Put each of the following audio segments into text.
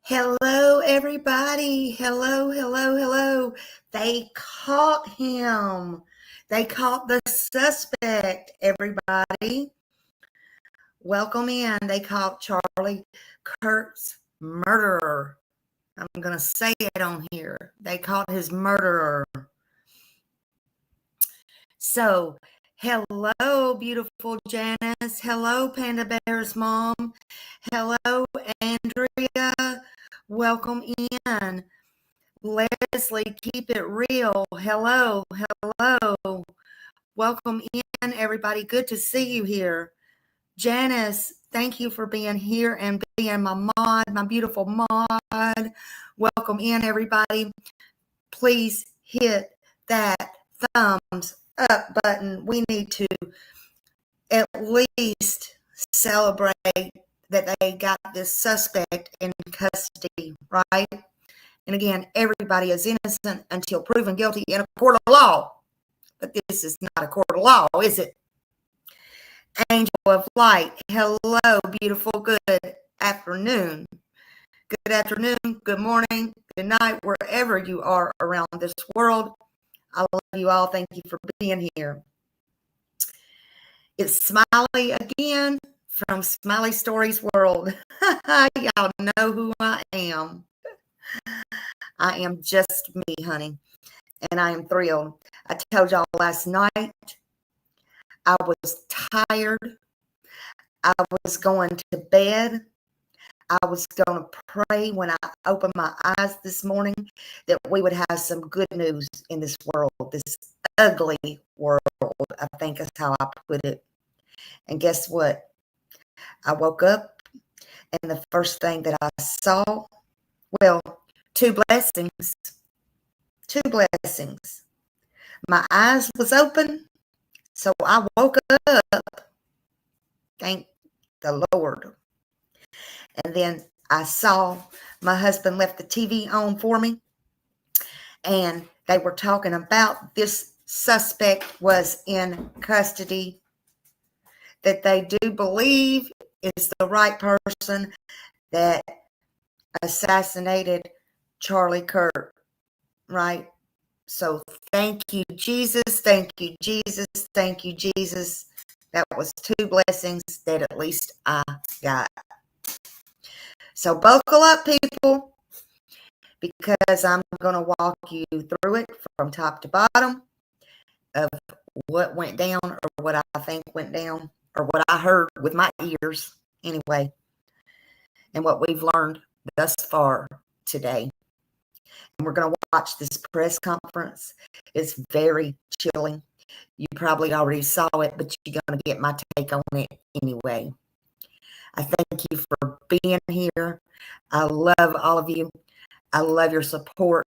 Hello, everybody. Hello, hello, hello. They caught him. They caught the suspect, everybody. Welcome in. They caught Charlie Kirk's murderer. I'm going to say it on here. They caught his murderer. So, hello, beautiful Janice. Hello, Panda Bear's mom. Hello, Andrea. Welcome in. Leslie, keep it real. Hello, hello. Welcome in, everybody. Good to see you here. Janice, thank you for being here and being my mod, my beautiful mod. Welcome in, everybody. Please hit that thumbs up button. We need to at least celebrate that they got this suspect in custody, right? And again, everybody is innocent until proven guilty in a court of law. But this is not a court of law, is it? Angel of light, hello, beautiful, good afternoon. Good afternoon, good morning, good night, wherever you are around this world. I love you all. Thank you for being here. It's Smiley again from Smiley Stories World. Y'all know who I am. I am just me, honey, and I am thrilled. I told y'all last night I was tired. I was going to bed. I was going to pray when I opened my eyes this morning that we would have some good news in this world, this ugly world, I think is how I put it. And guess what? I woke up and the first thing that I saw, well, two blessings. My eyes was open, so I woke up, thank the Lord. And then I saw my husband left the TV on for me, and they were talking about this suspect was in custody, that they do believe is the right person that assassinated Charlie Kirk, right? So thank you, Jesus. Thank you, Jesus. Thank you, Jesus. That was two blessings that at least I got. So buckle up, people, because I'm going to walk you through it from top to bottom of what went down or what I think went down or what I heard with my ears anyway, and what we've learned thus far today. And we're going to watch this press conference. It's very chilling. You probably already saw it, but you're going to get my take on it anyway. I thank you for being here. I love all of you. I love your support.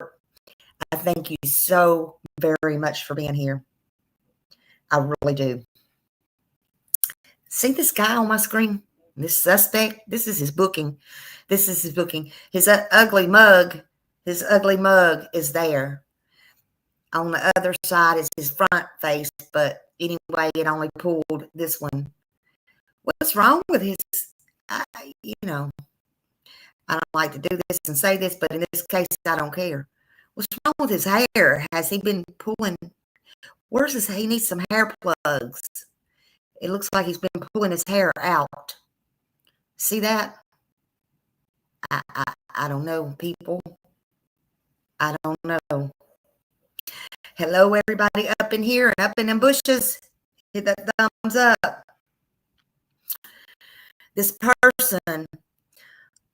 I thank you so very much for being here. I really do. See this guy on my screen? This suspect? This is his booking. This is his booking. His ugly mug. His ugly mug is there. On the other side is his front face, but anyway, it only pulled this one. What's wrong with his, I don't like to do this and say this, but in this case, I don't care. What's wrong with his hair? Has he been pulling? Where's his hair? He needs some hair plugs. It looks like he's been pulling his hair out. See that? I don't know, people. I don't know. Hello, everybody up in here and up in them bushes. Hit that thumbs up. This person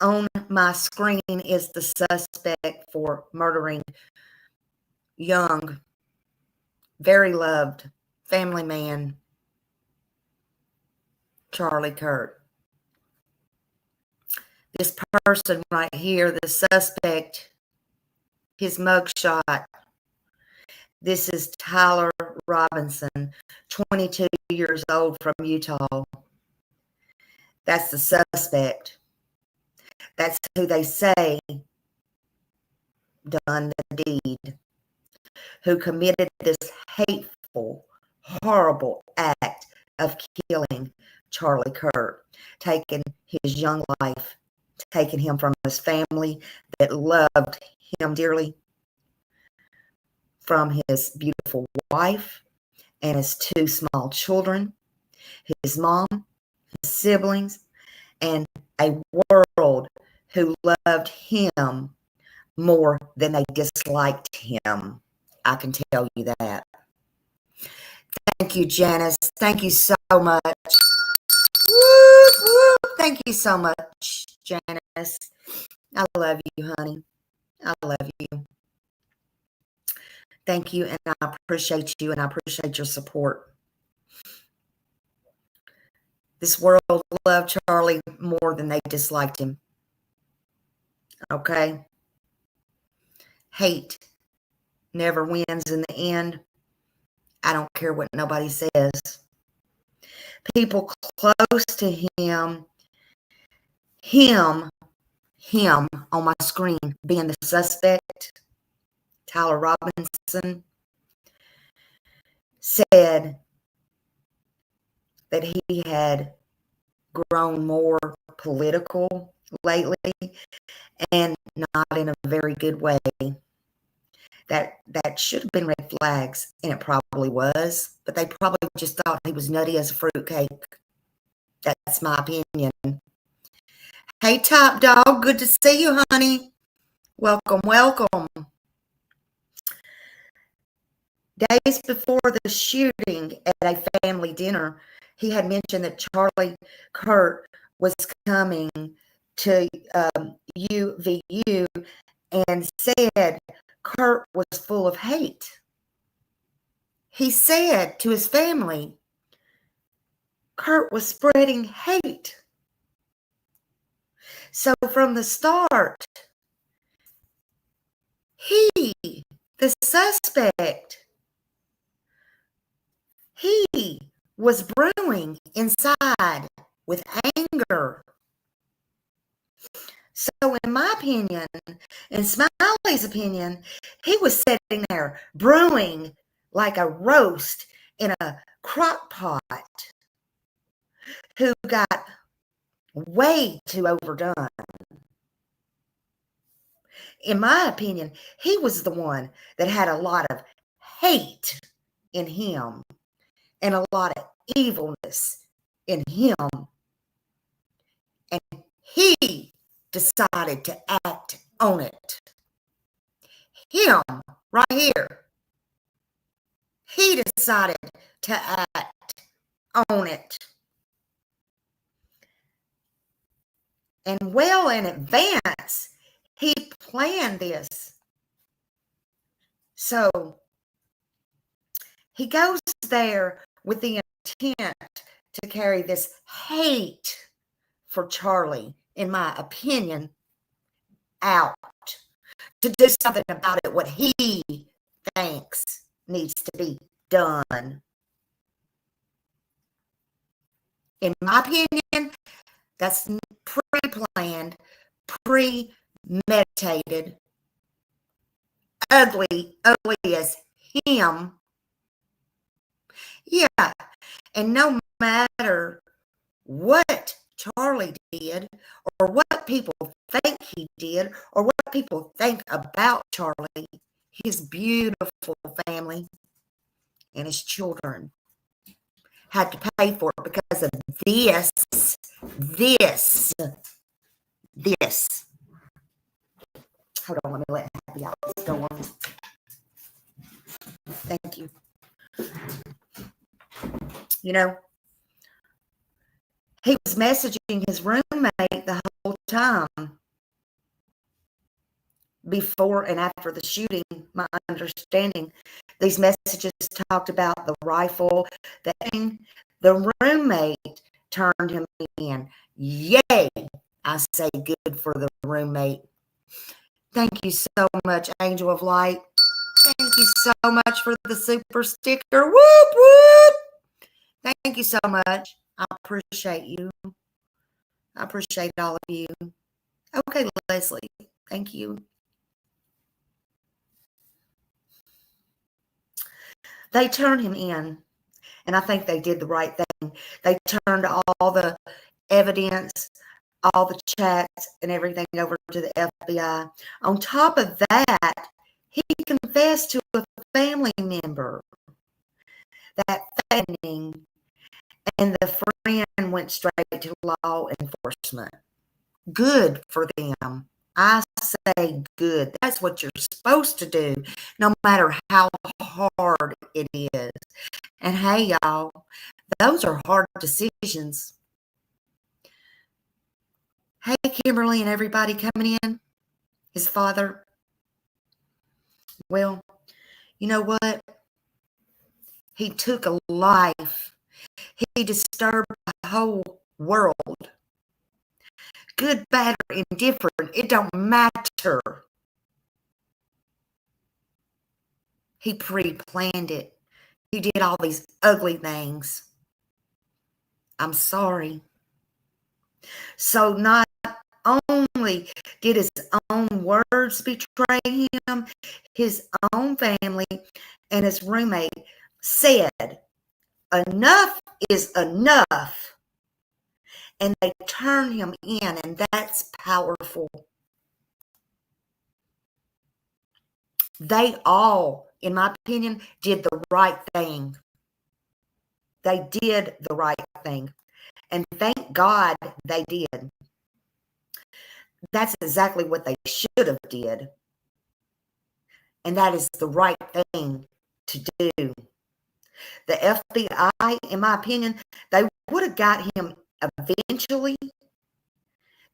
on my screen is the suspect for murdering young, very loved family man, Charlie Kirk. This person right here, the suspect, his mugshot. This is Tyler Robinson, 22 years old, from Utah. That's the suspect. That's who they say done the deed, who committed this hateful, horrible act of killing Charlie Kirk, taking his young life taking him from his family that loved him dearly, from his beautiful wife and his 2 small children, his mom, his siblings, and a world who loved him more than they disliked him. I can tell you that. Thank you, Janice. Thank you so much. Whoop, whoop. Thank you so much, Janice. I love you, honey. I love you. Thank you, and I appreciate you, and I appreciate your support. This world loved Charlie more than they disliked him. Okay? Hate never wins in the end. I don't care what nobody says. People close to him on my screen being the suspect, Tyler Robinson, said that he had grown more political lately and not in a very good way. That should have been red flags, and it probably was, but they probably just thought he was nutty as a fruitcake. That's my opinion. Hey, Top Dog, good to see you, honey. Welcome, welcome. Days before the shooting at a family dinner, he had mentioned that Charlie Kirk was coming to UVU and said Kurt was full of hate. He said to his family, Kurt was spreading hate. So from the start, he, the suspect, he was brewing inside with anger. So in my opinion, in Smiley's opinion, he was sitting there brewing like a roast in a crock pot, who got way too overdone. In my opinion, he was the one that had a lot of hate in him and a lot of evilness in him. And he decided to act on it. Him, right here. He decided to act on it. And well in advance, he planned this. So he goes there with the intent to carry this hate for Charlie, in my opinion, out. To do something about it, what he thinks needs to be done. In my opinion, that's pre-planned, premeditated, ugly as him. Yeah, and no matter what Charlie did, or what people think he did, or what people think about Charlie, his beautiful family and his children had to pay for it because of this. Hold on, let me let Happy out this door. Thank you. You know, he was messaging his roommate the whole time before and after the shooting. My understanding, these messages talked about the rifle, the thing. The roommate turned him in. Yay! I say good for the roommate. Thank you so much, Angel of Light. Thank you so much for the super sticker. Whoop, whoop. Thank you so much. I appreciate you. I appreciate all of you. Okay, Leslie. Thank you. They turned him in, and I think they did the right thing. They turned all the evidence all the chats and everything over to the FBI. On top of that, he confessed to a family member that threatening, and the friend went straight to law enforcement. Good for them. I say good. That's what you're supposed to do, no matter how hard it is. And hey, y'all, those are hard decisions. Hey, Kimberly and everybody coming in, his father. Well, you know what? He took a life. He disturbed the whole world. Good, bad, or indifferent, it don't matter. He pre-planned it. He did all these ugly things. I'm sorry. So not only did his own words betray him, his own family and his roommate said, enough is enough. And they turned him in, and that's powerful. They all, in my opinion, did the right thing. They did the right thing. And thank God they did. That's exactly what they should have did. And that is the right thing to do. The FBI, in my opinion, they would have got him eventually.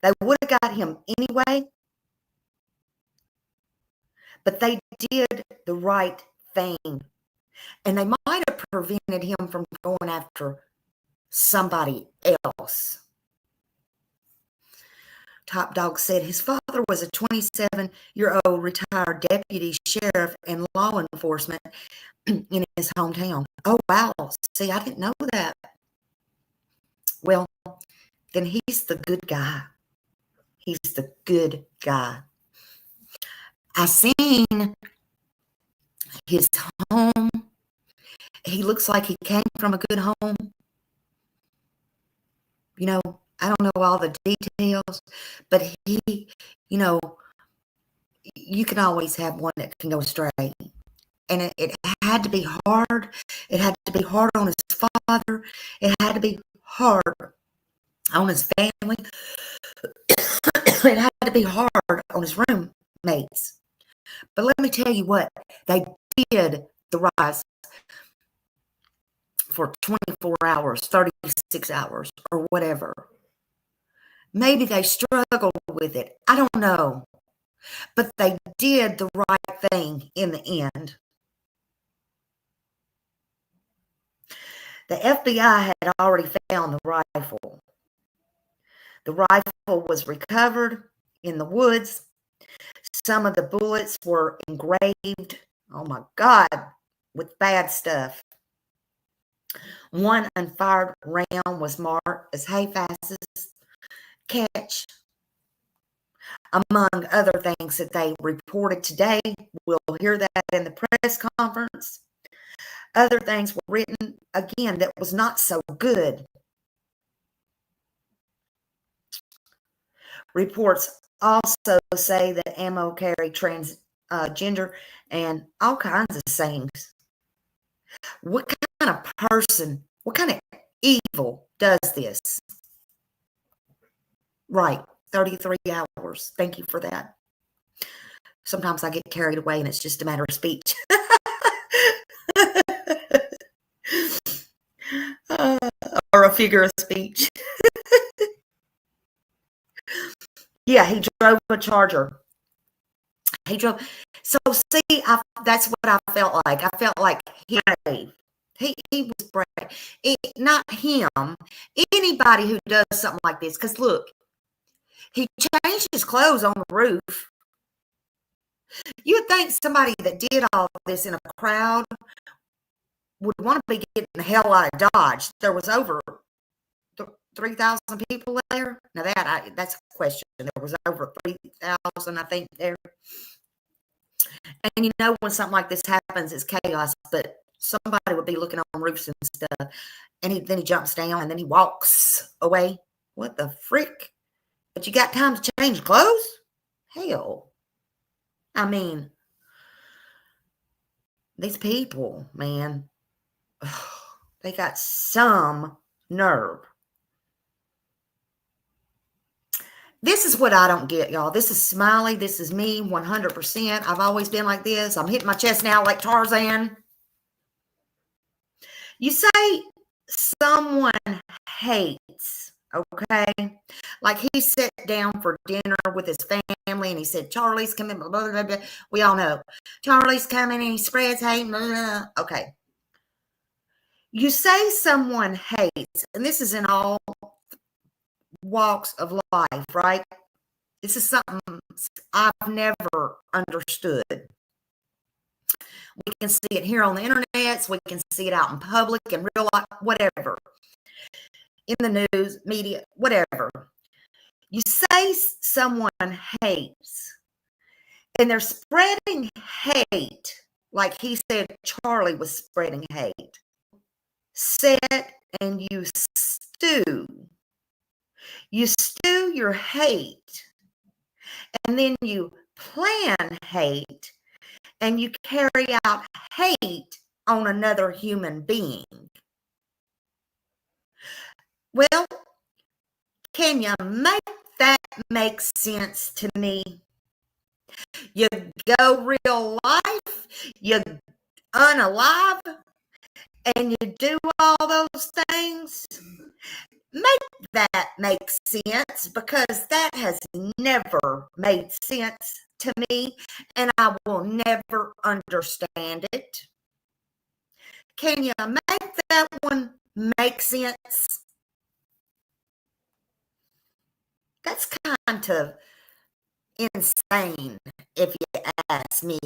They would have got him anyway. But they did the right thing. And they might have prevented him from going after somebody else. Top Dog said his father was a 27-year-old retired deputy sheriff and law enforcement in his hometown. Oh, wow. See, I didn't know that. Well, then he's the good guy. He's the good guy. I seen his home. He looks like he came from a good home. You know, I don't know all the details, but he, you know, you can always have one that can go astray. And it had to be hard. It had to be hard on his father. It had to be hard on his family. It had to be hard on his roommates. But let me tell you what, they did the rise for 24 hours, 36 hours, or whatever. Maybe they struggled with it. I don't know. But they did the right thing in the end. The FBI had already found the rifle. The rifle was recovered in the woods. Some of the bullets were engraved, oh my God, with bad stuff. One unfired round was marked as Hayfax's catch. Among other things that they reported today, we'll hear that in the press conference. Other things were written, again, that was not so good. Reports also say that ammo carried transgender and all kinds of sayings. What kind of person, what kind of evil does this? Right, 33 hours. Thank you for that. Sometimes I get carried away and it's just a matter of speech. Or a figure of speech. Yeah, he drove a Charger. He drove. So see, that's what I felt like. I felt like he was brave. Not him. Anybody who does something like this. Because look, he changed his clothes on the roof. You'd think somebody that did all this in a crowd would want to be getting the hell out of Dodge. There was over 3,000 people there. Now that's a question. There was over 3,000, I think, there. And you know, when something like this happens, it's chaos. But somebody would be looking on roofs and stuff, and then he jumps down and then he walks away. What the freak? but you got time to change clothes? Hell, I mean, these people, man, they got some nerve. This is what I don't get, y'all. This is Smiley. This is me, 100%. I've always been like this. I'm hitting my chest now like Tarzan. You say someone hates, okay? Like he sat down for dinner with his family and he said, Charlie's coming, blah, blah, blah, blah. We all know. Charlie's coming and he spreads hate, blah, blah, blah. Okay. You say someone hates, and this is in all walks of life, right? This is something I've never understood. We can see it here on the internet. We can see it out in public, in real life, whatever. In the news, media, whatever. You say someone hates, and they're spreading hate, like he said Charlie was spreading hate. Sit and you stew. You stew your hate, and then you plan hate, and you carry out hate on another human being. Well, can you make that make sense to me? You go real life, you unalive, and you do all those things? Make that make sense, because that has never made sense to me, and I will never understand it. Can you make that one make sense? That's kind of insane, if you ask me.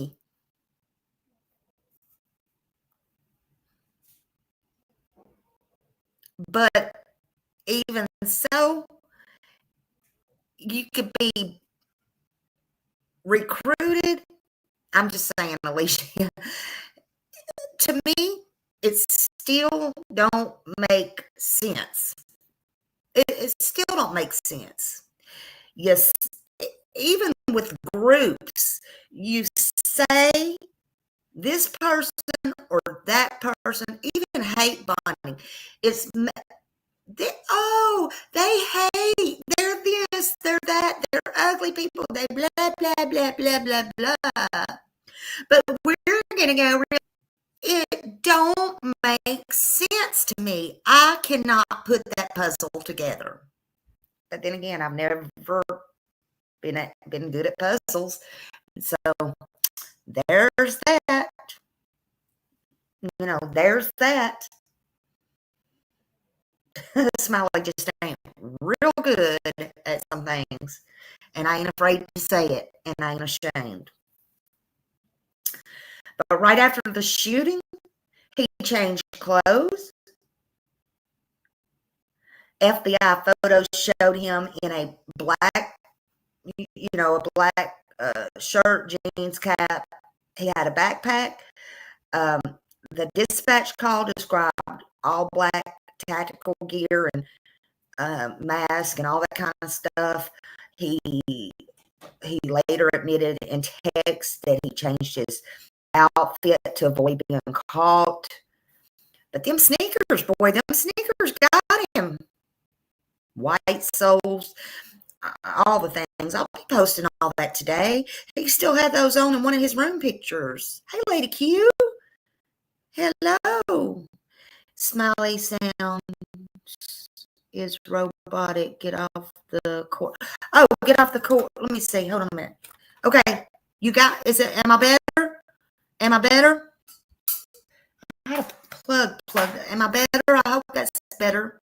But even so, you could be recruited. I'm just saying, Alicia. To me, it still don't make sense. It still don't make sense. Yes, even with groups, you say this person or that person, even hate bonding, it's they hate, they're this, they're that, they're ugly people, they blah blah blah blah blah blah. But we're gonna go, it don't make sense to me. I cannot put that puzzle together. But then again, I've never been good at puzzles, so there's that. There's that. Smiley just ain't real good at some things, and I ain't afraid to say it, and I ain't ashamed. But right after the shooting, he changed clothes. FBI photos showed him in a black, a black shirt, jeans, cap. He had a backpack. The dispatch call described all black tactical gear and mask and all that kind of stuff. He later admitted in text that he changed his outfit to avoid being caught. But them sneakers, boy, them sneakers got him. White soles, all the things. I'll be posting all that today. He still had those on in one of his room pictures. Hey, Lady Q. Hello. Smiley sound is robotic. Get off the court. Oh, get off the court. Let me see. Hold on a minute. Okay. Am I better? Am I better? I had a plug. Am I better? I hope that's better.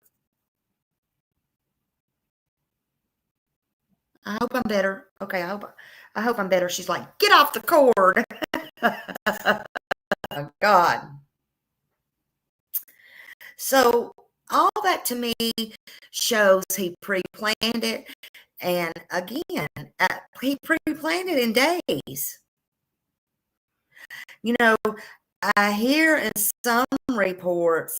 I hope I'm better. Okay, I hope I'm better. She's like, get off the cord. Oh, God. So all that to me shows he pre-planned it. And again, he pre-planned it in days. I hear in some reports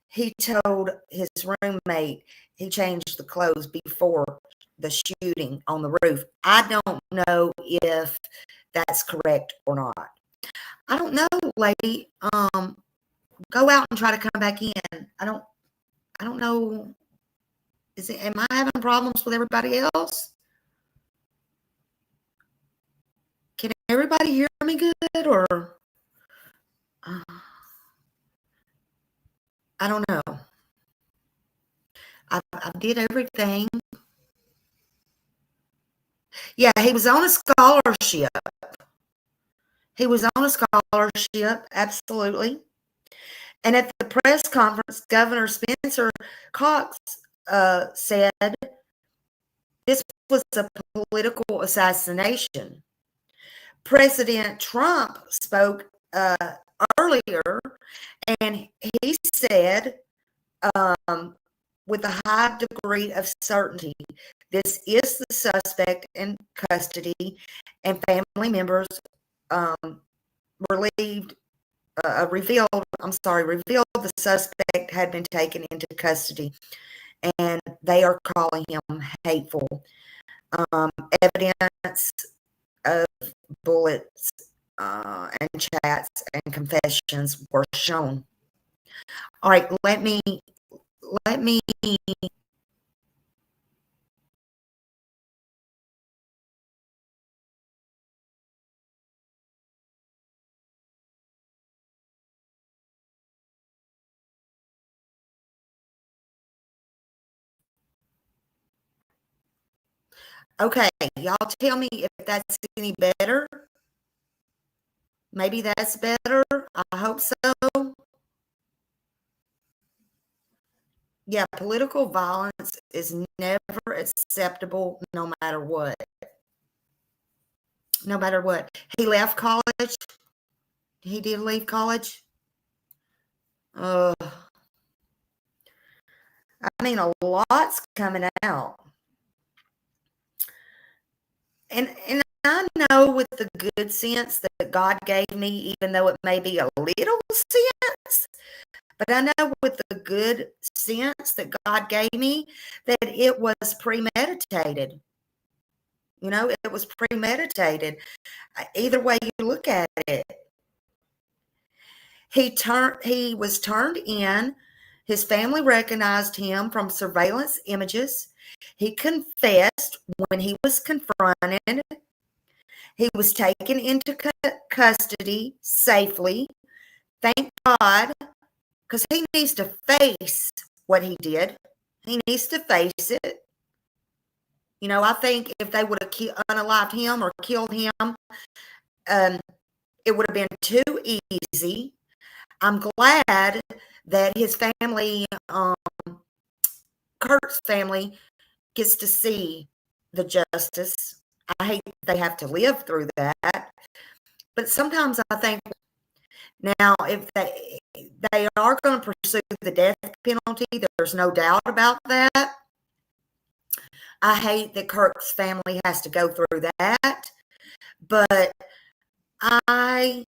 he told his roommate he changed the clothes before the shooting on the roof. I don't know if that's correct or not. I don't know, lady. Go out and try to come back in. I don't know. Am I having problems with everybody else? Can everybody hear me good, or I don't know. I did everything. Yeah, he was on a scholarship. He was on a scholarship, absolutely. And at the press conference, Governor Spencer Cox said this was a political assassination. President Trump spoke earlier, and he said, with a high degree of certainty, this is the suspect in custody, and family members revealed the suspect had been taken into custody, and they are calling him hateful. Evidence of bullets and chats and confessions were shown. All right, let me okay, y'all tell me if that's any better. Maybe that's better. I hope so. Yeah, political violence is never acceptable, no matter what. No matter what. He left college. He did leave college. I mean, a lot's coming out. And I know with the good sense that God gave me, even though it may be a little sense, but I know with the good sense that God gave me that it was premeditated. You know, it was premeditated. Either way you look at it. He was turned in. His family recognized him from surveillance images. He confessed when he was confronted. He was taken into custody safely. Thank God, because he needs to face what he did. He needs to face it. You know, I think if they would have unalived him or killed him, it would have been too easy. I'm glad that his family, Kurt's family, gets to see the justice. I hate they have to live through that. But sometimes I think now if they are going to pursue the death penalty, there's no doubt about that. I hate that Kirk's family has to go through that. But I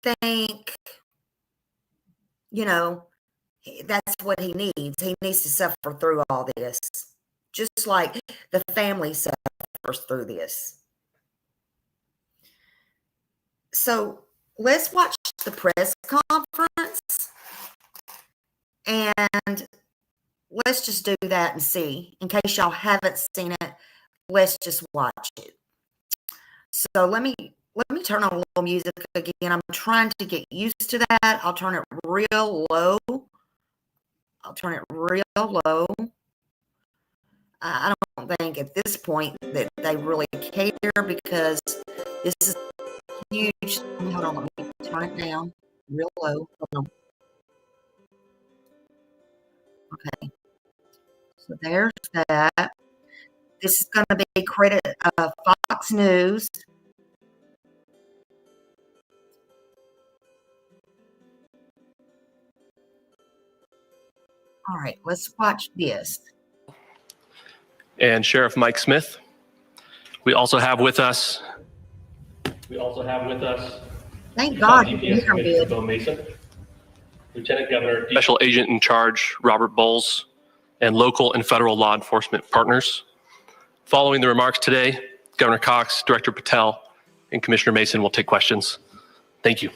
think, you know, that's what he needs. He needs to suffer through all this, just like the family suffers through this. So let's watch the press conference, and let's just do that and see. In case y'all haven't seen it, let's just watch it. So let me turn on a little music again. I'm trying to get used to that. I'll turn it real low. I don't think at this point that they really care, because this is huge. Hold on, let me turn it down real low. Hold on. Okay. So there's that. This is going to be credit Fox News. All right, let's watch this. And Sheriff Mike Smith. We also have with us. Thank God you DPS hear Commissioner good. Bo Mason, Lieutenant Governor, Special Agent in Charge Robert Bowles, and local and federal law enforcement partners. Following the remarks today, Governor Cox, Director Patel, and Commissioner Mason will take questions. Thank you.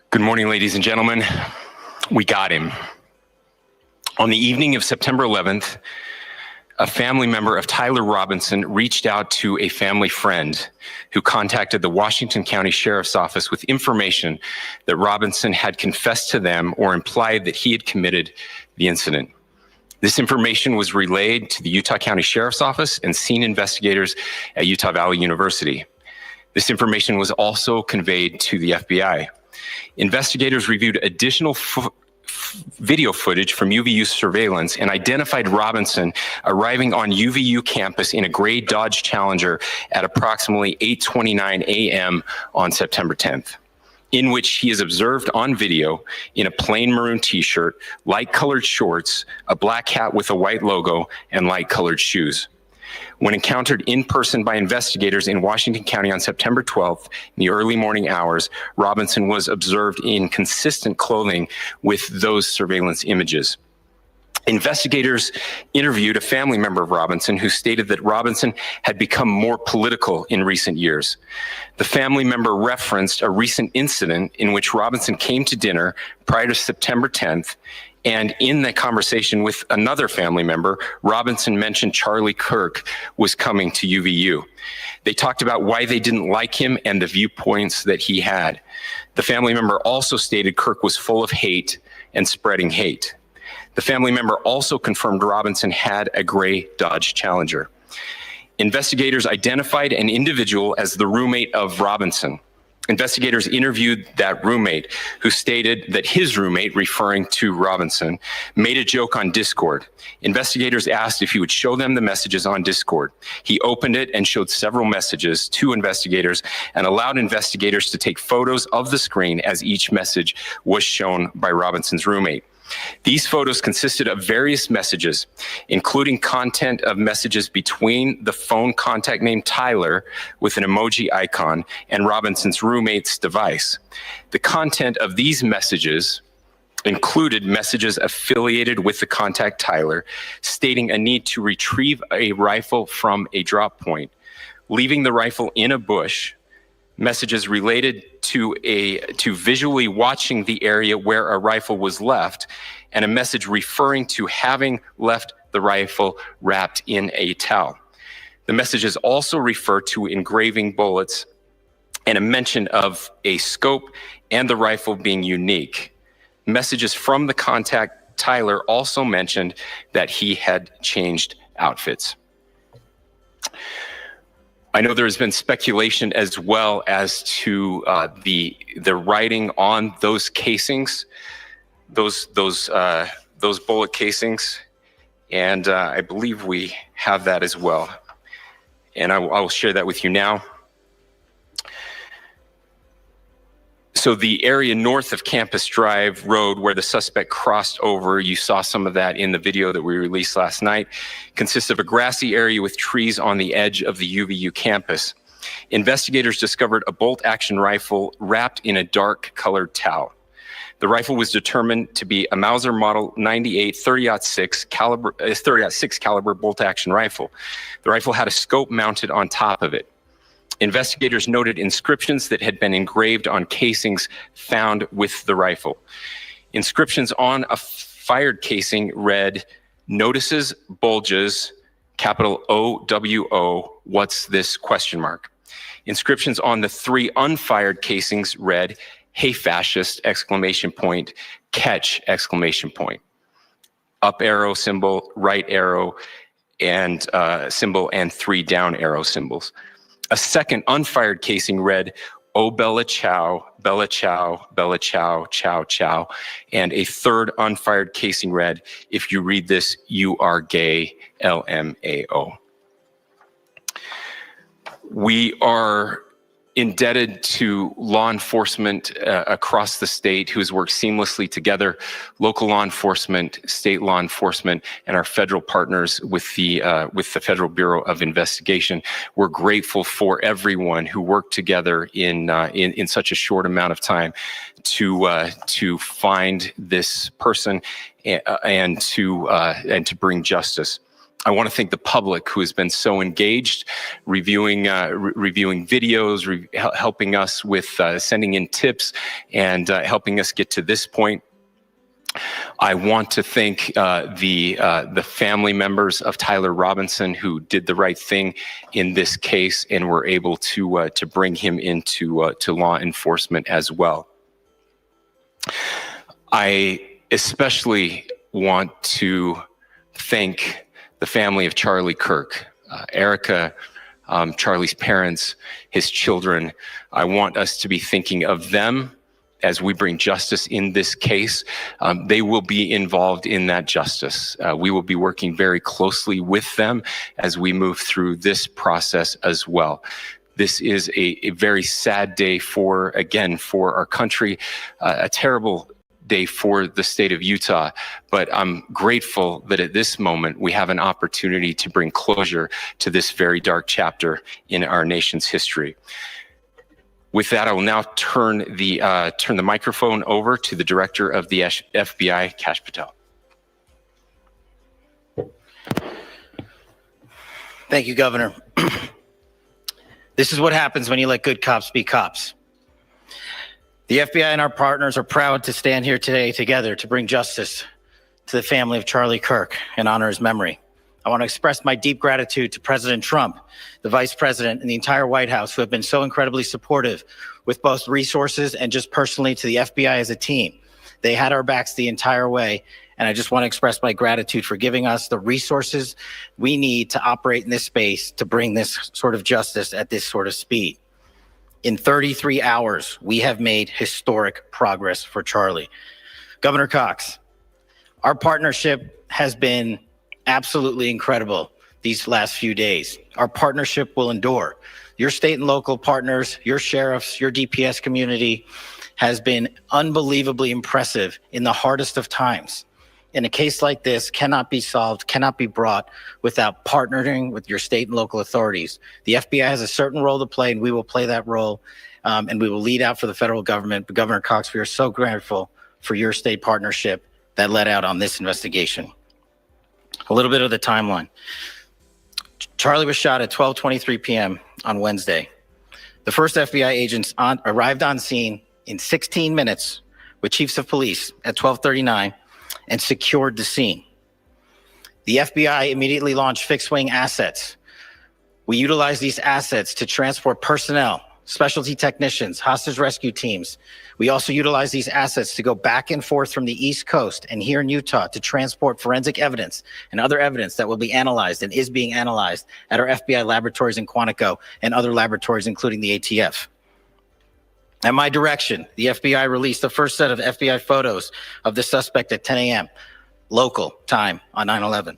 Good morning, ladies and gentlemen. We got him. On the evening of September 11th, a family member of Tyler Robinson reached out to a family friend who contacted the Washington County Sheriff's Office with information that Robinson had confessed to them or implied that he had committed the incident. This information was relayed to the Utah County Sheriff's Office and scene investigators at Utah Valley University. This information was also conveyed to the FBI. Investigators reviewed additional video footage from UVU surveillance and identified Robinson arriving on UVU campus in a gray Dodge Challenger at approximately 8:29 a.m. on September 10th, in which he is observed on video in a plain maroon t-shirt, light-colored shorts, a black hat with a white logo, and light-colored shoes. When encountered in person by investigators in Washington County on September 12th, in the early morning hours, Robinson was observed in consistent clothing with those surveillance images. Investigators interviewed a family member of Robinson who stated that Robinson had become more political in recent years. The family member referenced a recent incident in which Robinson came to dinner prior to September 10th, and in the conversation with another family member, Robinson mentioned Charlie Kirk was coming to UVU. They talked about why they didn't like him and the viewpoints that he had. The family member also stated Kirk was full of hate and spreading hate. The family member also confirmed Robinson had a gray Dodge Challenger. Investigators identified an individual as the roommate of Robinson. Investigators interviewed that roommate, who stated that his roommate, referring to Robinson, made a joke on Discord. Investigators asked if he would show them the messages on Discord. He opened it and showed several messages to investigators and allowed investigators to take photos of the screen as each message was shown by Robinson's roommate. These photos consisted of various messages, including content of messages between the phone contact named Tyler with an emoji icon and Robinson's roommate's device. The content of these messages included messages affiliated with the contact Tyler, stating a need to retrieve a rifle from a drop point, leaving the rifle in a bush, messages related to visually watching the area where a rifle was left, and a message referring to having left the rifle wrapped in a towel. The messages also refer to engraving bullets and a mention of a scope and the rifle being unique. Messages from the contact Tyler also mentioned that he had changed outfits. I know there has been speculation as well as to the writing on those casings, those bullet casings, and I believe we have that as well. And I will share that with you now. So the area north of Campus Drive Road where the suspect crossed over, you saw some of that in the video that we released last night, consists of a grassy area with trees on the edge of the UVU campus. Investigators discovered a bolt-action rifle wrapped in a dark colored towel. The rifle was determined to be a Mauser Model 98 30-06 caliber bolt-action rifle. The rifle had a scope mounted on top of it. Investigators noted inscriptions that had been engraved on casings found with the rifle. Inscriptions on a fired casing read, "Notices, bulges, capital O-W-O, what's this, question mark." Inscriptions on the 3 unfired casings read, "Hey fascist, exclamation point, catch, exclamation point." Up arrow symbol, right arrow and symbol, and 3 down arrow symbols. A second unfired casing read, "Oh Bella Chow, Bella Chow, Bella Chow, Chow Chow." And a third unfired casing read, "If you read this, you are gay, LMAO." We are indebted to law enforcement across the state who has worked seamlessly together, local law enforcement, state law enforcement, and our federal partners with the Federal Bureau of Investigation. We're grateful for everyone who worked together in such a short amount of time to find this person and to bring justice. I want to thank the public who has been so engaged, reviewing videos, helping us with sending in tips, and helping us get to this point. I want to thank the family members of Tyler Robinson who did the right thing in this case and were able to bring him into to law enforcement as well. I especially want to thank the family of Charlie Kirk, Erica, Charlie's parents, his children. I want us to be thinking of them as we bring justice in this case. They will be involved in that justice. We will be working very closely with them as we move through this process as well. This is a very sad day for our country, a terrible day for the state of Utah, but I'm grateful that at this moment we have an opportunity to bring closure to this very dark chapter in our nation's history. With that, I will now turn the microphone over to the Director of the FBI, Kash Patel. Thank you, Governor. This is what happens when you let good cops be cops. The FBI and our partners are proud to stand here today together to bring justice to the family of Charlie Kirk and honor his memory. I want to express my deep gratitude to President Trump, the Vice President, and the entire White House who have been so incredibly supportive with both resources and just personally to the FBI as a team. They had our backs the entire way, and I just want to express my gratitude for giving us the resources we need to operate in this space to bring this sort of justice at this sort of speed. In 33 hours, we have made historic progress for Charlie. Governor Cox, our partnership has been absolutely incredible these last few days. Our partnership will endure. Your state and local partners, your sheriffs, your DPS community has been unbelievably impressive in the hardest of times. And a case like this cannot be solved, cannot be brought without partnering with your state and local authorities. The FBI has a certain role to play, and we will play that role, and we will lead out for the federal government. But Governor Cox, we are so grateful for your state partnership that led out on this investigation. A little bit of the timeline. Charlie was shot at 12:23 p.m. on Wednesday. The first FBI agents arrived on scene in 16 minutes with chiefs of police at 12:39 and secured the scene. The FBI immediately launched fixed-wing assets. We utilized these assets to transport personnel, specialty technicians, hostage rescue teams. We also utilized these assets to go back and forth from the East Coast and here in Utah to transport forensic evidence and other evidence that will be analyzed and is being analyzed at our FBI laboratories in Quantico and other laboratories, including the ATF. At my direction, the FBI released the first set of FBI photos of the suspect at 10 a.m. local time on 9/11.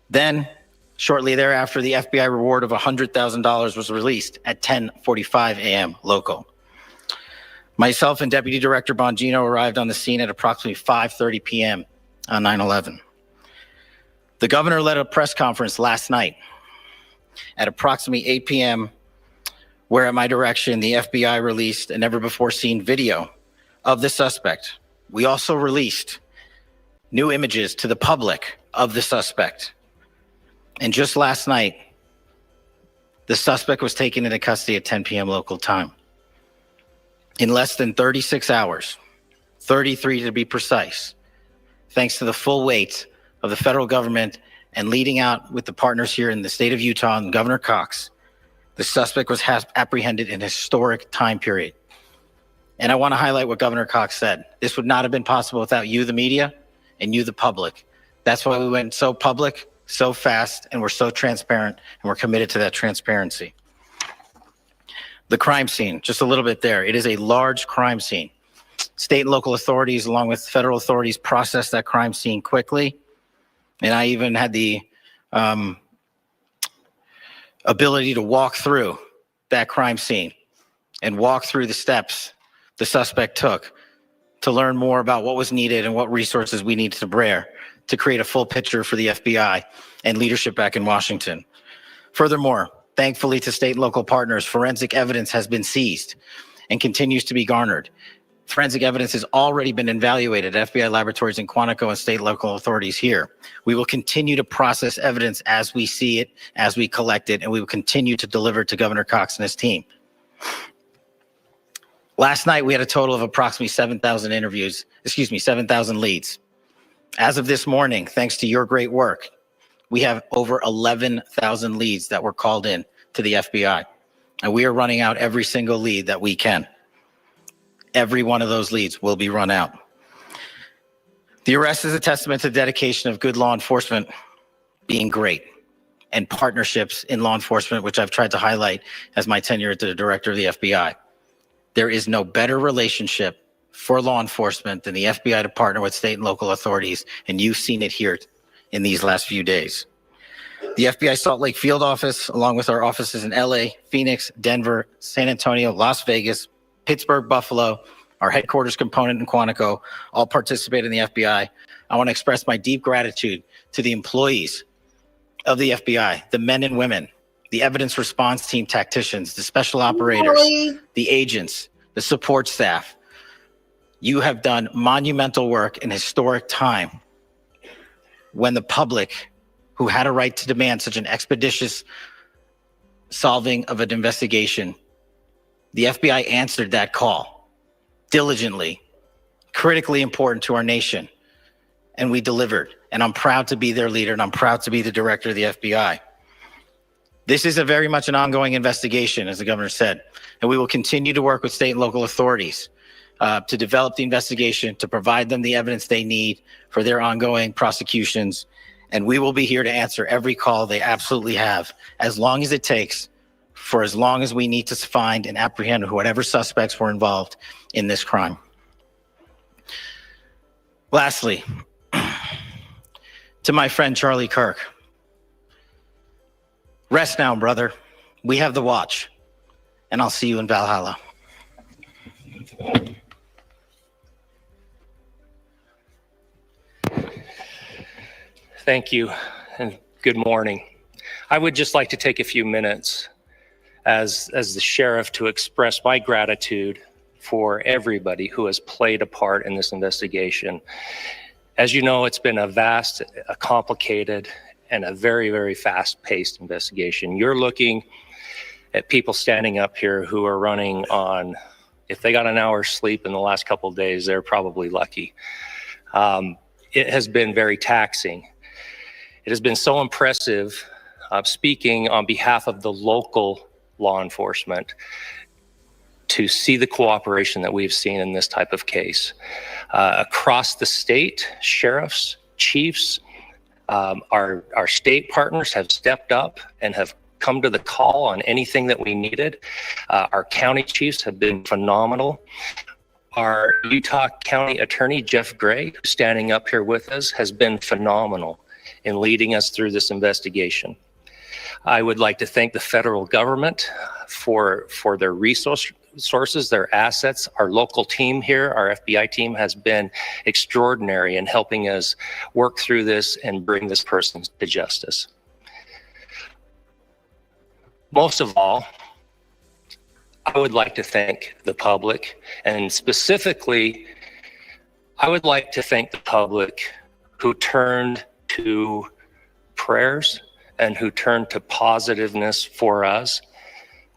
Then, shortly thereafter, the FBI reward of $100,000 was released at 10:45 a.m. local. Myself and Deputy Director Bongino arrived on the scene at approximately 5:30 p.m. on 9/11. The governor led a press conference last night at approximately 8 p.m., where at my direction, the FBI released a never-before-seen video of the suspect. We also released new images to the public of the suspect. And just last night, the suspect was taken into custody at 10 p.m. local time. In less than 36 hours, 33 to be precise, thanks to the full weight of the federal government and leading out with the partners here in the state of Utah and Governor Cox, the suspect was apprehended in a historic time period. And I want to highlight what Governor Cox said. This would not have been possible without you, the media, and you, the public. That's why we went so public, so fast, and we're so transparent, and we're committed to that transparency. The crime scene, just a little bit there. It is a large crime scene. State and local authorities, along with federal authorities, processed that crime scene quickly. And I even had the ability to walk through that crime scene and walk through the steps the suspect took to learn more about what was needed and what resources we needed to bear to create a full picture for the FBI and leadership back in Washington. Furthermore, thankfully to state and local partners, forensic evidence has been seized and continues to be garnered. Forensic evidence has already been evaluated at FBI laboratories in Quantico and state and local authorities here. We will continue to process evidence as we see it, as we collect it, and we will continue to deliver to Governor Cox and his team. Last night, we had a total of approximately 7,000 leads. As of this morning, thanks to your great work, we have over 11,000 leads that were called in to the FBI, and we are running out every single lead that we can. Every one of those leads will be run out. The arrest is a testament to the dedication of good law enforcement being great and partnerships in law enforcement, which I've tried to highlight as my tenure as the director of the FBI. There is no better relationship for law enforcement than the FBI to partner with state and local authorities, and you've seen it here in these last few days. The FBI Salt Lake field office, along with our offices in LA, Phoenix, Denver, San Antonio, Las Vegas, Pittsburgh, Buffalo, our headquarters component in Quantico, all participate in the FBI. I want to express my deep gratitude to the employees of the FBI, the men and women, the evidence response team tacticians, the special operators, the agents, the support staff. You have done monumental work in historic time when the public, who had a right to demand such an expeditious solving of an investigation, the FBI answered that call diligently, critically important to our nation, and we delivered. And I'm proud to be their leader, and I'm proud to be the director of the FBI. This is a very much an ongoing investigation, as the governor said, and we will continue to work with state and local authorities to develop the investigation, to provide them the evidence they need for their ongoing prosecutions. And we will be here to answer every call they absolutely have, as long as it takes, for as long as we need to find and apprehend whatever suspects were involved in this crime. Lastly, to my friend Charlie Kirk, rest now, brother. We have the watch, and I'll see you in Valhalla. Thank you, and good morning. I would just like to take a few minutes as the sheriff to express my gratitude for everybody who has played a part in this investigation. As you know, it's been a vast, a complicated, and a very, very fast-paced investigation. You're looking at people standing up here who are running on, if they got an hour's sleep in the last couple of days, they're probably lucky. It has been very taxing. It has been so impressive, speaking on behalf of the local law enforcement, to see the cooperation that we've seen in this type of case. Across the state, sheriffs, chiefs, our state partners have stepped up and have come to the call on anything that we needed. Our county chiefs have been phenomenal. Our Utah County Attorney, Jeff Gray, who's standing up here with us, has been phenomenal in leading us through this investigation. I would like to thank the federal government for their resources, their assets. Our local team here, our FBI team, has been extraordinary in helping us work through this and bring this person to justice. Most of all, I would like to thank the public, and specifically, I would like to thank the public who turned to prayers and who turned to positiveness for us.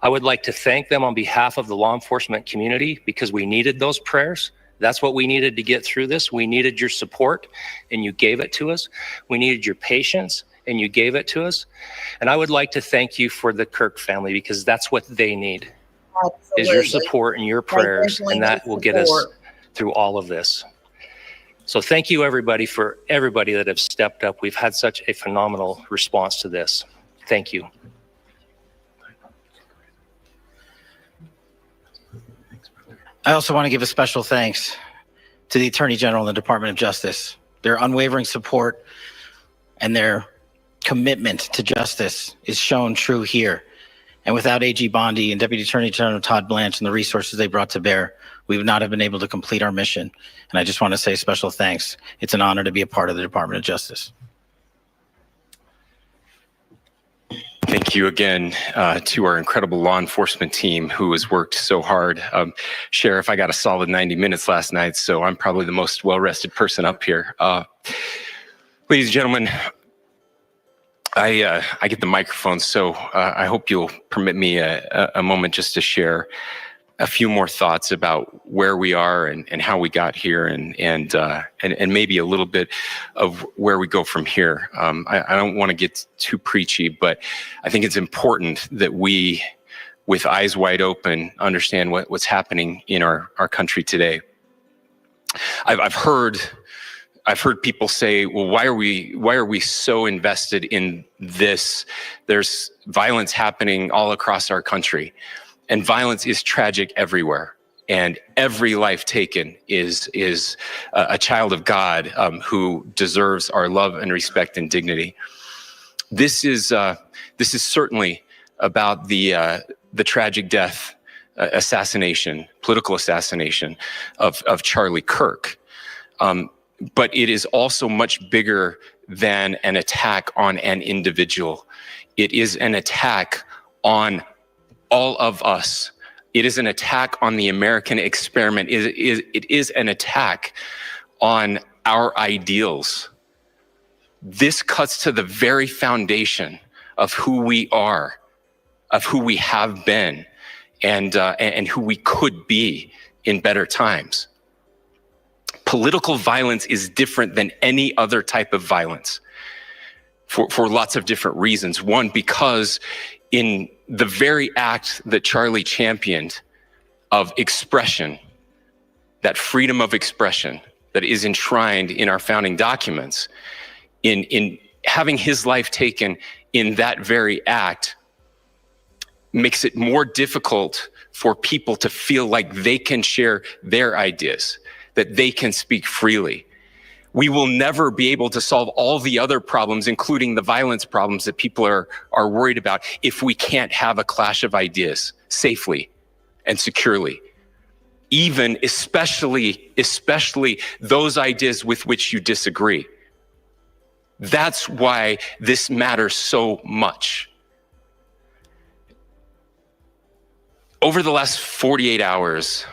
I would like to thank them on behalf of the law enforcement community, because we needed those prayers. That's what we needed to get through this. We needed your support, and you gave it to us. We needed your patience, and you gave it to us. And I would like to thank you for the Kirk family, because that's what they need. Absolutely. Is your support and your prayers, and that will get us through all of this. So thank you, everybody, for everybody that have stepped up. We've had such a phenomenal response to this. Thank you. I also want to give a special thanks to the Attorney General and the Department of Justice. Their unwavering support and their commitment to justice is shown true here. And without AG Bondi and Deputy Attorney General Todd Blanche and the resources they brought to bear, we would not have been able to complete our mission. And I just want to say special thanks. It's an honor to be a part of the Department of Justice. Thank you again to our incredible law enforcement team who has worked so hard. Sheriff, I got a solid 90 minutes last night, so I'm probably the most well-rested person up here. Ladies and gentlemen, I get the microphone, so I hope you'll permit me a moment just to share a few more thoughts about where we are and how we got here and maybe a little bit of where we go from here. I don't want to get too preachy, but I think it's important that we, with eyes wide open, understand what's happening in our country today. I've heard people say, well, why are we so invested in this? There's violence happening all across our country. And violence is tragic everywhere. And every life taken is a child of God who deserves our love and respect and dignity. This is certainly about the tragic death, political assassination of Charlie Kirk. But it is also much bigger than an attack on an individual. It is an attack on all of us. It is an attack on the American experiment. It is an attack on our ideals. This cuts to the very foundation of who we are, of who we have been, and who we could be in better times. Political violence is different than any other type of violence for lots of different reasons. One, because in the very act that Charlie championed of expression, that freedom of expression that is enshrined in our founding documents, in having his life taken in that very act, makes it more difficult for people to feel like they can share their ideas, that they can speak freely. We will never be able to solve all the other problems, including the violence problems that people are worried about, if we can't have a clash of ideas safely and securely. Even, especially those ideas with which you disagree. That's why this matters so much. Over the last 48 hours,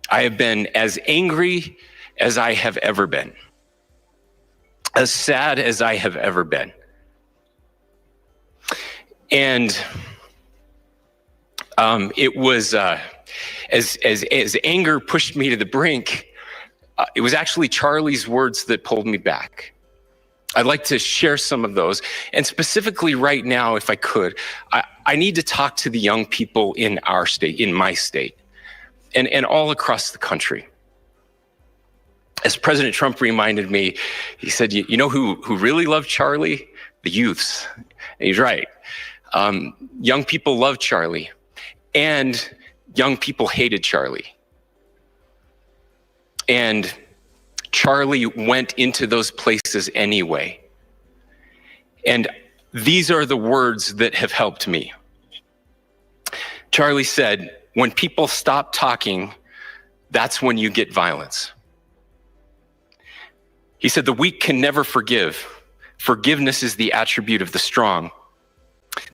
I have been as angry as I have ever been. As sad as I have ever been. And it was, as anger pushed me to the brink, it was actually Charlie's words that pulled me back. I'd like to share some of those. And specifically right now, if I could, I need to talk to the young people in our state, in my state, and all across the country. As President Trump reminded me, he said, you know who really loved Charlie? The youths. And he's right. Young people loved Charlie, and young people hated Charlie. And Charlie went into those places anyway. And these are the words that have helped me. Charlie said, when people stop talking, that's when you get violence. He said, the weak can never forgive. Forgiveness is the attribute of the strong.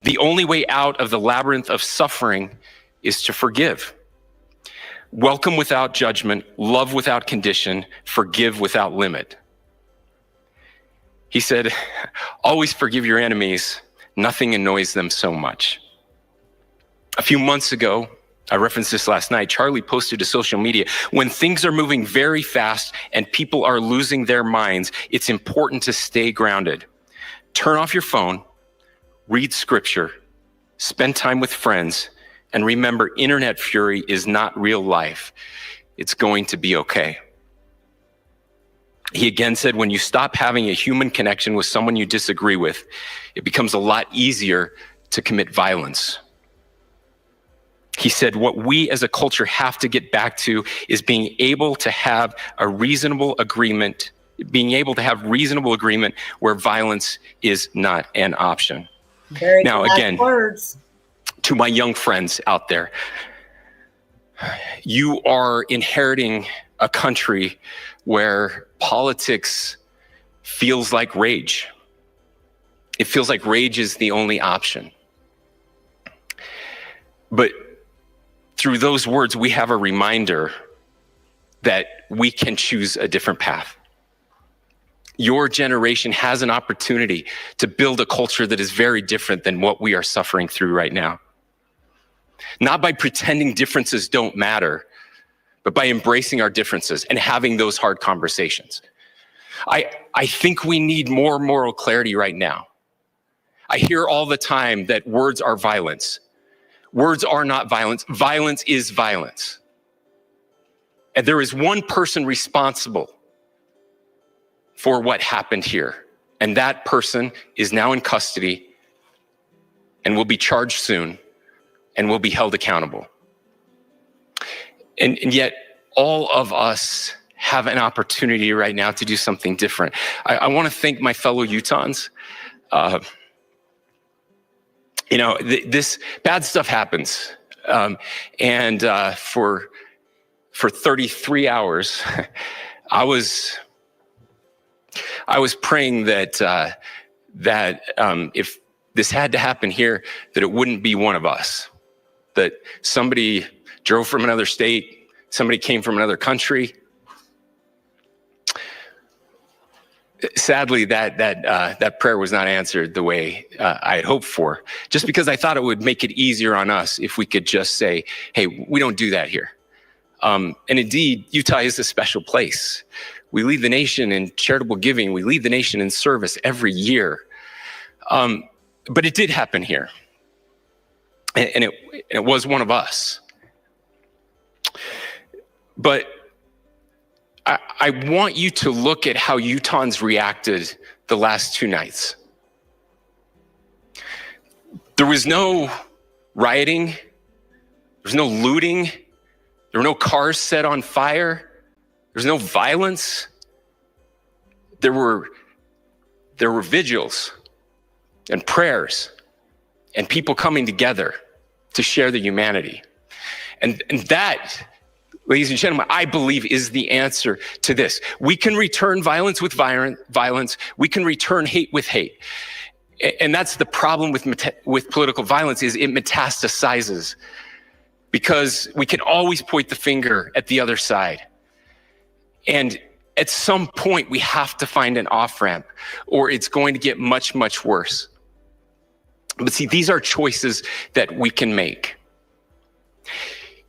The only way out of the labyrinth of suffering is to forgive. Welcome without judgment, love without condition, forgive without limit. He said, always forgive your enemies. Nothing annoys them so much. A few months ago, I referenced this last night, Charlie posted to social media, when things are moving very fast and people are losing their minds, it's important to stay grounded. Turn off your phone, read scripture, spend time with friends, and remember, internet fury is not real life. It's going to be okay. He again said, when you stop having a human connection with someone you disagree with, it becomes a lot easier to commit violence. He said, what we as a culture have to get back to is being able to have a reasonable agreement, where violence is not an option. Very now, nice again, words. To my young friends out there, you are inheriting a country where politics feels like rage. It feels like rage is the only option. But through those words, we have a reminder that we can choose a different path. Your generation has an opportunity to build a culture that is very different than what we are suffering through right now. Not by pretending differences don't matter, but by embracing our differences and having those hard conversations. I think we need more moral clarity right now. I hear all the time that words are violence. Words are not violence. Violence is violence. And there is one person responsible for what happened here. And that person is now in custody and will be charged soon and will be held accountable. And yet all of us have an opportunity right now to do something different. I want to thank my fellow Utahns. This bad stuff happens. For 33 hours, I was praying that if this had to happen here, that it wouldn't be one of us, that somebody drove from another state, somebody came from another country. Sadly, that prayer was not answered the way I had hoped for, just because I thought it would make it easier on us if we could just say, hey, we don't do that here. And indeed, Utah is a special place. We lead the nation in charitable giving. We lead the nation in service every year. But it did happen here. And it was one of us. But I want you to look at how Utahns reacted the last 2 nights. There was no rioting. There was no looting. There were no cars set on fire. There was no violence. There were vigils and prayers and people coming together to share the humanity. And that, ladies and gentlemen, I believe is the answer to this. We can return violence with violence. We can return hate with hate. And that's the problem with political violence, is it metastasizes, because we can always point the finger at the other side. And at some point, we have to find an off-ramp, or it's going to get much, much worse. But see, these are choices that we can make.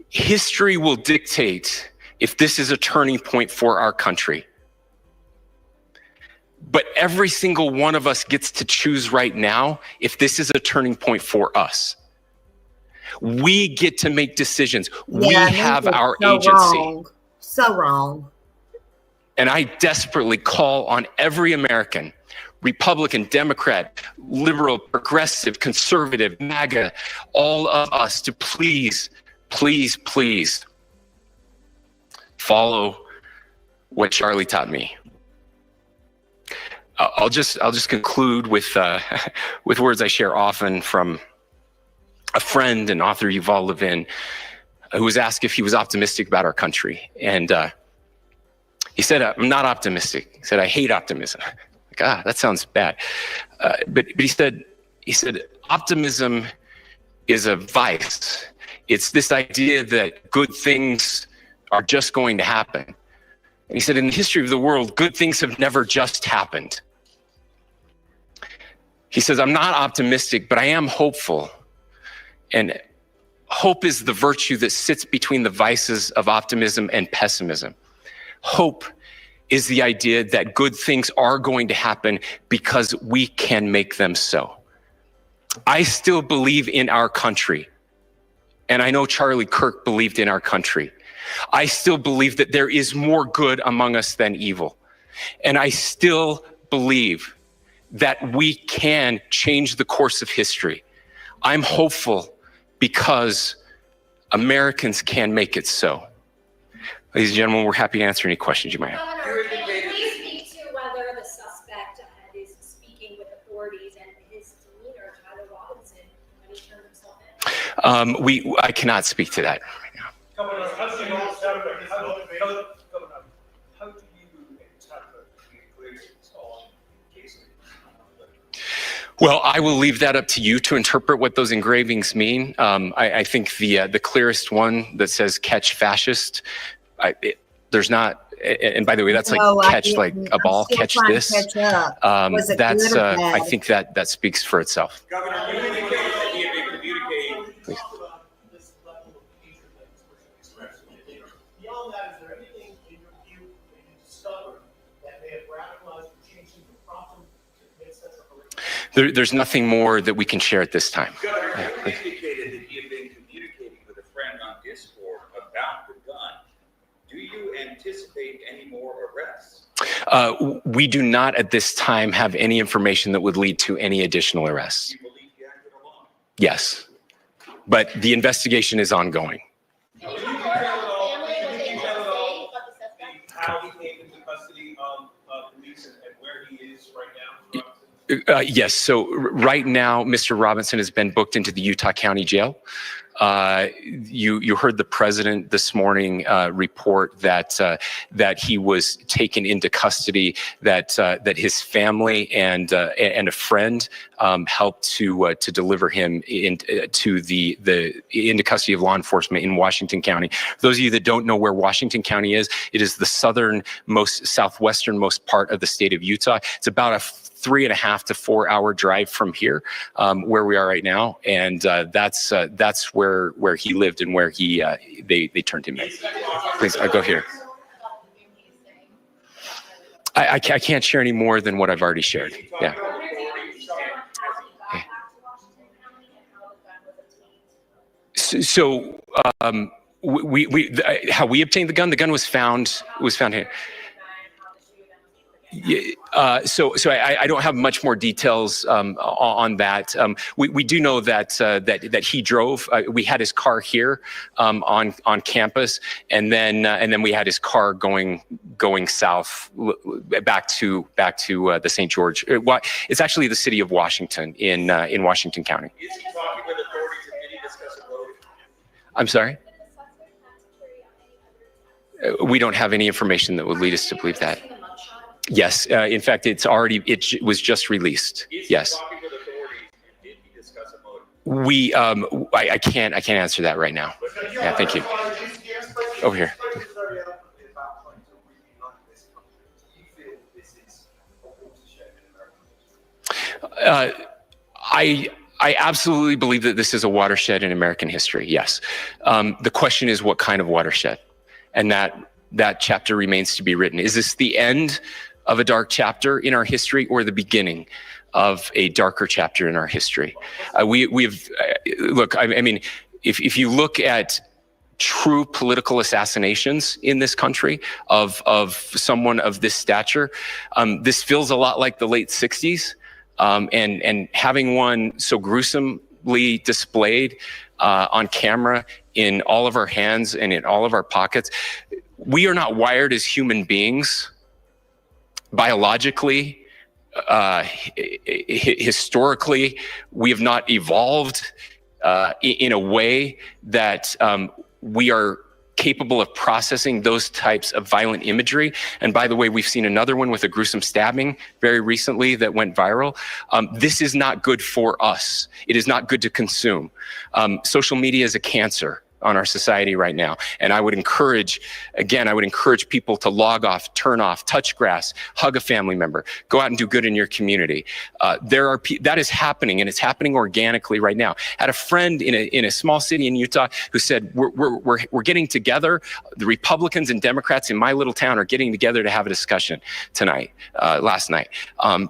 History will dictate if this is a turning point for our country. But every single one of us gets to choose right now if this is a turning point for us. We get to make decisions. We have our agency. So wrong. And I desperately call on every American, Republican, Democrat, liberal, progressive, conservative, MAGA, all of us to please, please, please follow what Charlie taught me. I'll just conclude with words I share often from a friend and author, Yuval Levin, who was asked if he was optimistic about our country. And he said, I'm not optimistic. He said, I hate optimism. Like, that sounds bad. But he said, optimism is a vice. It's this idea that good things are just going to happen. And he said, in the history of the world, good things have never just happened. He says, I'm not optimistic, but I am hopeful. And hope is the virtue that sits between the vices of optimism and pessimism. Hope is the idea that good things are going to happen because we can make them so. I still believe in our country. And I know Charlie Kirk believed in our country. I still believe that there is more good among us than evil. And I still believe that we can change the course of history. I'm hopeful because Americans can make it so. Ladies and gentlemen, we're happy to answer any questions you might have. Governor, can you please speak to whether the suspect is speaking with authorities and his demeanor, Tyler Robinson, when he turned himself I cannot speak to that right now. Governor, how do you interpret the equations on casing? Well, I will leave that up to you to interpret what those engravings mean. I think the clearest one that says "catch fascist," there's not. And by the way, that's like No, I catch like didn't. a ball, I'm still catch trying to this. catch up. Was it That's good or I bad? think that speaks for itself. Governor, you indicated that he had been communicating. Please. This level of hatred that this person expressed. Beyond that, is there anything in your view that you discovered that may have radicalized or changed him or prompted him to commit such a horrific? There's nothing more that we can share at this time. Governor, you indicated that he had been communicating with a friend on Discord about the gun. Do you anticipate any more arrests? We do not at this time have any information that would lead to any additional arrests. Do you believe he acted alone? Yes, but the investigation is ongoing. Can you detail at all how he came into custody of police and where he is right now? Yes. So right now, Mr. Robinson has been booked into the Utah County Jail. You heard the president this morning report that he was taken into custody. That his family and a friend helped to deliver him into custody of law enforcement in Washington County. For those of you that don't know where Washington County is, it is the southwesternmost part of the state of Utah. It's about a 3.5 to 4 hour drive from here, where we are right now, and that's where he lived and where they turned him in. Please, go here. I can't share any more than what I've already shared. Yeah. So how we obtained the gun was found here. So I don't have much more details on that. We do know that he drove. We had his car here on campus, and then we had his car going south back to the St. George. It's actually the city of Washington in Washington County. Is he talking with authorities and did he discuss a motive? I'm sorry. We don't have any information that would lead us to believe that. Yes, in fact, it was just released. Yes. Talking with authorities and did he discuss a motive? I can't answer that right now. Yeah, thank you. Over here. I absolutely believe that this is a watershed in American history. Yes. The question is, what kind of watershed? And that chapter remains to be written. Is this the end of a dark chapter in our history, or the beginning of a darker chapter in our history? Look, I mean, if you look at true political assassinations in this country of someone of this stature, this feels a lot like the late 60s, and having one so gruesomely displayed on camera in all of our hands and in all of our pockets. We are not wired as human beings biologically, historically. We have not evolved in a way that we are capable of processing those types of violent imagery. And by the way, we've seen another one with a gruesome stabbing very recently that went viral. This is not good for us. It is not good to consume. Social media is a cancer on our society right now. And I would encourage people to log off, turn off, touch grass, hug a family member, go out and do good in your community. That is happening, and it's happening organically right now. I had a friend in a small city in Utah who said, we're getting together. The Republicans and Democrats in my little town are getting together to have a discussion last night,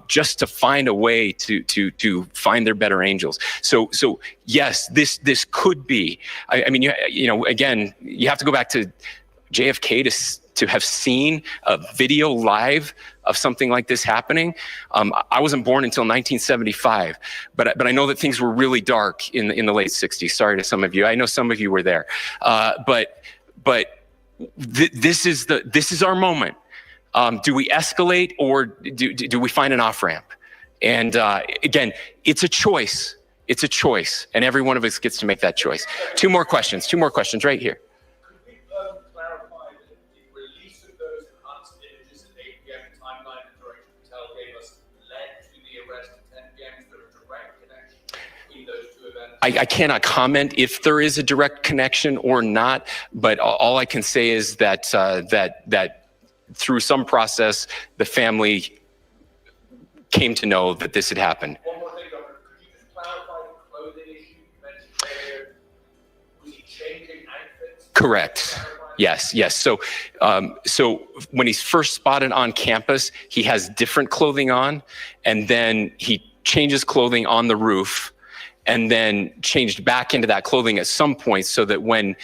just to find a way to find their better angels. So yes, this could be, I mean, again, you have to go back to JFK to have seen a video live of something like this happening. I wasn't born until 1975, but I know that things were really dark in the late 60s. Sorry to some of you. I know some of you were there. But this is our moment. Do we escalate, or do we find an off-ramp? And again, it's a choice. It's a choice, and every one of us gets to make that choice. Two more questions right here. Could we clarify that the release of those enhanced images at 8 p.m. timeline that Director Patel gave us led to the arrest at 10 p.m.? Is there a direct connection between those two events? I cannot comment if there is a direct connection or not, but all I can say is that that through some process, the family came to know that this had happened. One more thing, Governor. Could you just clarify the clothing issue you mentioned earlier? Was he changing outfits? Correct. Yes. So when he's first spotted on campus, he has different clothing on, and then he changes clothing on the roof, and then changed back into that clothing at some point, so that when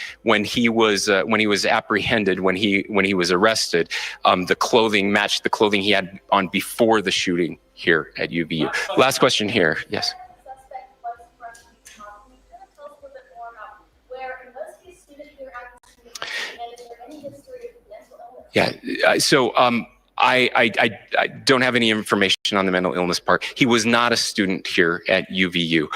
he was apprehended, when he was arrested, the clothing matched the clothing he had on before the shooting here at UVU. Last question here. Yes. Suspect was freshly caught. Can you kind of tell us a little bit more about where and was he a student here at the school, and is there any history of mental illness? Yeah. So I don't have any information on the mental illness part. He was not a student here at UVU.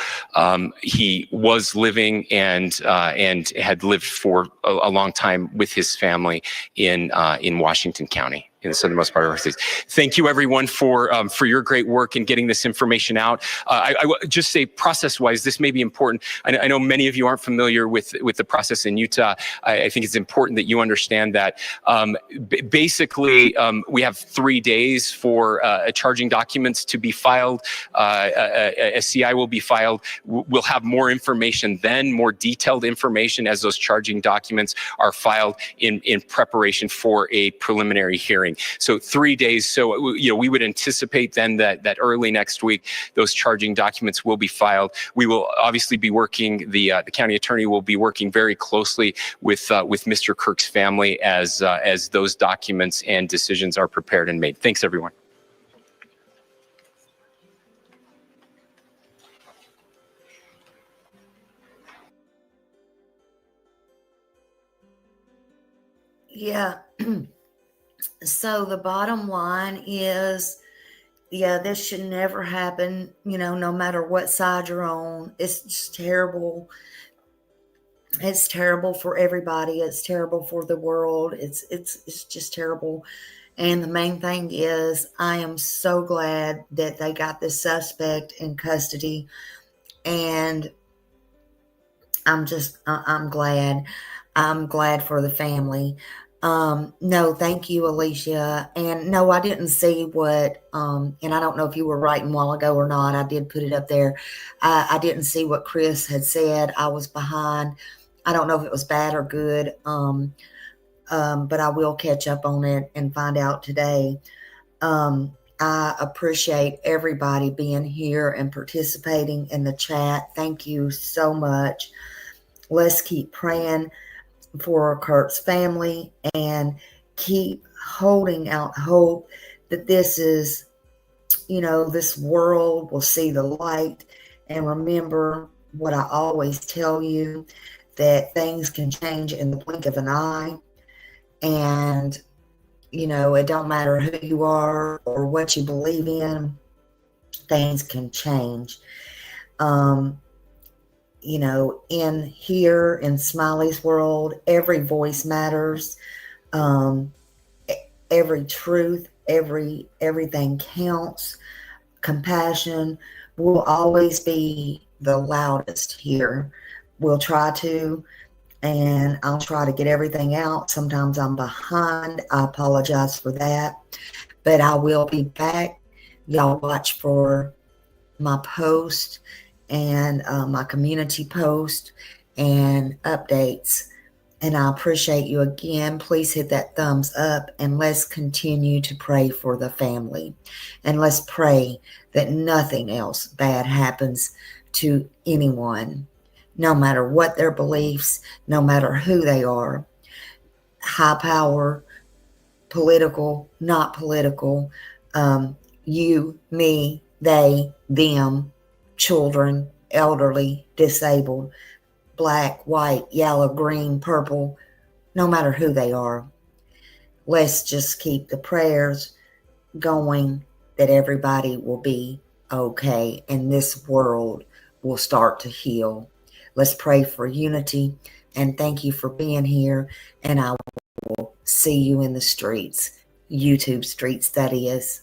He was living and had lived for a long time with his family in Washington County, in the southernmost part of our state. Thank you, everyone, for your great work in getting this information out. I will just say, process-wise, this may be important. I know many of you aren't familiar with the process in Utah. I think it's important that you understand that basically we have 3 days for charging documents to be filed. A CI will be filed. We'll have more information then, more detailed information as those charging documents are filed in preparation for a preliminary hearing. So 3 days. So we would anticipate then that early next week those charging documents will be filed. We will obviously be working. The county attorney will be working very closely with Mr. Kirk's family as those documents and decisions are prepared and made. Thanks, everyone. Yeah. So the bottom line is, yeah, this should never happen, no matter what side you're on. It's just terrible. It's terrible for everybody. It's terrible for the world. It's just terrible. And the main thing is, I am so glad that they got this suspect in custody. And I'm glad. I'm glad for the family. No, thank you, Alicia. And no, I didn't see what, and I don't know if you were writing a while ago or not. I did put it up there. I didn't see what Chris had said. I was behind. I don't know if it was bad or good. But I will catch up on it and find out today. I appreciate everybody being here and participating in the chat. Thank you so much. Let's keep praying for Kurt's family and keep holding out hope that this is, this world will see the light. And remember what I always tell you, that things can change in the blink of an eye. And, it don't matter who you are or what you believe in, things can change. In here in Smiley's world, every voice matters. Every truth, everything counts. Compassion will always be the loudest here. We'll try to, and I'll try to get everything out. Sometimes I'm behind. I apologize for that, but I will be back. Y'all watch for my post and my community post and updates. And I appreciate you again. Please hit that thumbs up, and let's continue to pray for the family. And let's pray that nothing else bad happens to anyone, no matter what their beliefs, no matter who they are. High power, political, not political, you, me, they, them, children, elderly, disabled, black, white, yellow, green, purple, no matter who they are. Let's just keep the prayers going that everybody will be okay and this world will start to heal. Let's pray for unity, and thank you for being here, and I will see you in the streets, YouTube streets, that is.